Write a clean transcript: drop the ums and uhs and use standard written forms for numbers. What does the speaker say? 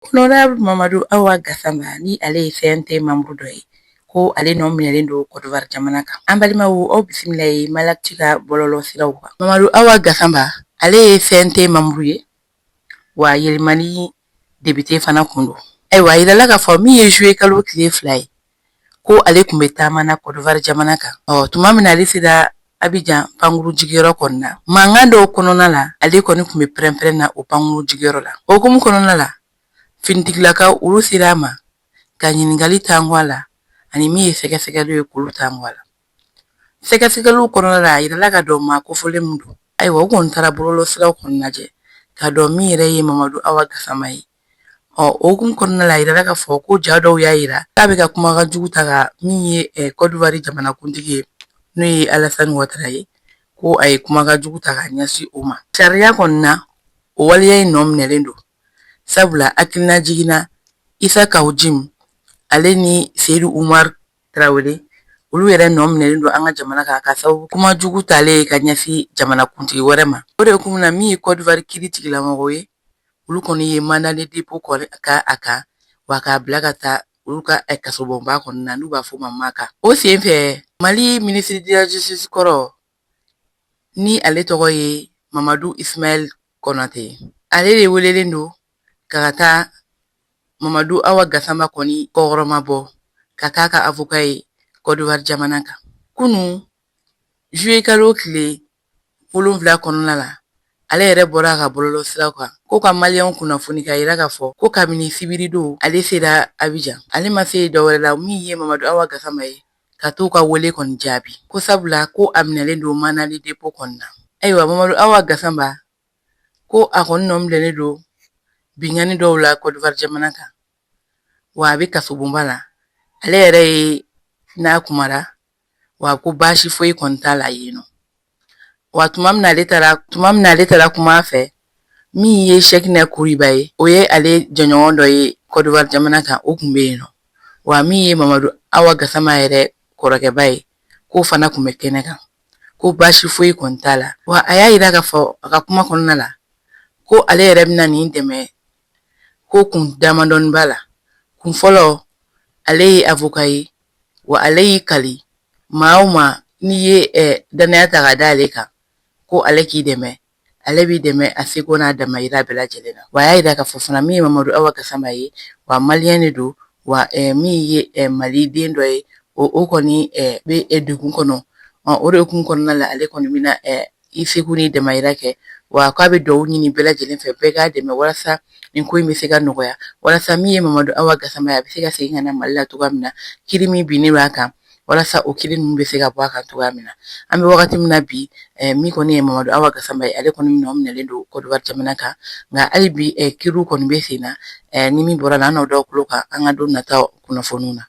Honorable Mamadou Awa Gassama ni ale ye CNT membre dɔ ye ko ale nɔ minɛlen don Côte d'Ivoire jamana kan. An balimaw aw bisimila ye Malakti ka bɔlɔlɔ siraw kan. Mamadou Awa Gassama ale ye CNT membre ye wa yɛlɛmani député fana kun don. Ayiwa a yirala k'a fɔ min ye juillet kalo tile 2 ye ko ale tun bɛ taamana Côte d'Ivoire jamana kan. Tuma min na ale sera Abidjan pankuru jigiyɔrɔ kɔnɔna na. Mankan dɔw kɔnɔna la ale kɔni tun bɛ pɛrɛn-pɛrɛn na o pankuru jigiyɔrɔ la. O hukumu kɔnɔna la finitigilakaw olu sera a ma ka ɲininkali taango a la ani min ye sɛgɛsɛgɛli ye k'olu taango a la. Sɛgɛsɛgɛliw kɔnɔna la a yirala ka dɔn maa kofɔlen min don. Ayiwa o kɔni taara bɔlɔlɔ siraw kɔni lajɛ ka dɔn min yɛrɛ ye Mamadou Awa Gassama ye. O hukumu kɔnɔna la a yirala k'a fɔ ko ja dɔw y'a yira k'a bɛ ka kumakan jugu ta ka min ye Côte d'Ivoire jamanakuntigi ye n'o ye Alassane Ouattara ye ko a ye kumakan jugu ta ka ɲɛsin o ma. Sariya kɔni na o waleya in nɔ minɛlen don. Sabula hakilina jiginna Issa Kawujim ale ni Seydou Oumar Traoré olu yɛrɛ nɔ minɛlen don an ka jamana kan ka sababu kuma jugu talen ka ɲɛsin jamanakuntigi wɛrɛ ma. O de hukumu na min ye Côte d'Ivoire kiiri tigilamɔgɔ ye olu kɔni ye mandat de dépôt kɔni ka a kan wa k'a bila ka taa olu ka kasobonba kɔnɔna na n'u b'a fɔ o ma Maka. O sen fɛ Mali ministre de la justice kɔrɔ ni ale tɔgɔ ye Mamadou Ismaël Konate ale de welelen don ka taa Mamadou Awa Gassama kɔni kɔkɔrɔma bɔ ka k'a ka avocat ye Côte d'Ivoire jamana kan. Kunun juillet kalo tile 7 kɔnɔna la ale yɛrɛ bɔra ka bɔlɔlɔ siraw kan ko ka maliyɛnw kunnafoni ka yira k'a fɔ ko kabini sibiridon ale sera Abidjan ale ma se dɔwɛrɛ la min ye Mamadou Awa Gassama ye ka t'u ka wele kɔni jaabi ko sabula ko a minɛlen don mandat de dépôt kɔni na. Ayiwa Mamadou Awa Gassama ko a kɔni nɔ minɛlen don binkani dɔw la Côte d'Ivoire jamana kan wa a bɛ kasobonba la ale yɛrɛ ye n'a kumara wa ko baasi foyi kɔni t'a la yen nɔ. Wa tuma min na ale taara kuma a fɛ min ye Cheikhna Kuriba ye o ye ale jɔɲɔgɔn dɔ ye Côte d'Ivoire jamana kan o tun bɛ yen nɔ wa min ye Mamadou Awa Gassama yɛrɛ kɔrɔkɛba ye k'o fana tun bɛ kɛnɛ kan ko baasi foyi kɔni t'a la wa a y'a yira k'a fɔ a ka kuma kɔnɔna la ko ale yɛrɛ bɛna nin dɛmɛ ko kun damadɔni b'a la. Kun fɔlɔ ale ye avocat ye wa ale y'i kali maa o maa n'i ye danaya ta ka da ale kan ko ale k'i dɛmɛ ale b'i dɛmɛ a seko n'a damayira bɛɛ lajɛlen na. Wa a y'a yira k'a fɔ fana min ye Mamadou Awa Gassama ye wa maliyɛn de don wa min ye maliden dɔ ye o kɔni bɛ degun kɔnɔ. O de hukumu kɔnɔna la ale kɔni bɛna i seko n'i damayira kɛ wa k'a bɛ dugawu ɲini bɛɛ lajɛlen fɛ bɛɛ k'a dɛmɛ walasa nin ko in bɛ se ka nɔgɔya walasa min ye Mamadou Awa Gassama ye a bɛ se ka segin ka na Mali la cogoya min na kiiri min binnen b'a kan walasa o kiiri ninnu bɛ se ka bɔ a kan cogoya min na. An bɛ wagati min na bi min kɔni ye Mamadou Awa Gassama ye ale kɔni nɔ minɛlen don Côte d'Ivoire jamana kan nka hali bi kiiriw kɔni bɛ sen na ni min bɔra la an n'o da o tulo kan an ka don nataw kunnafoniw na.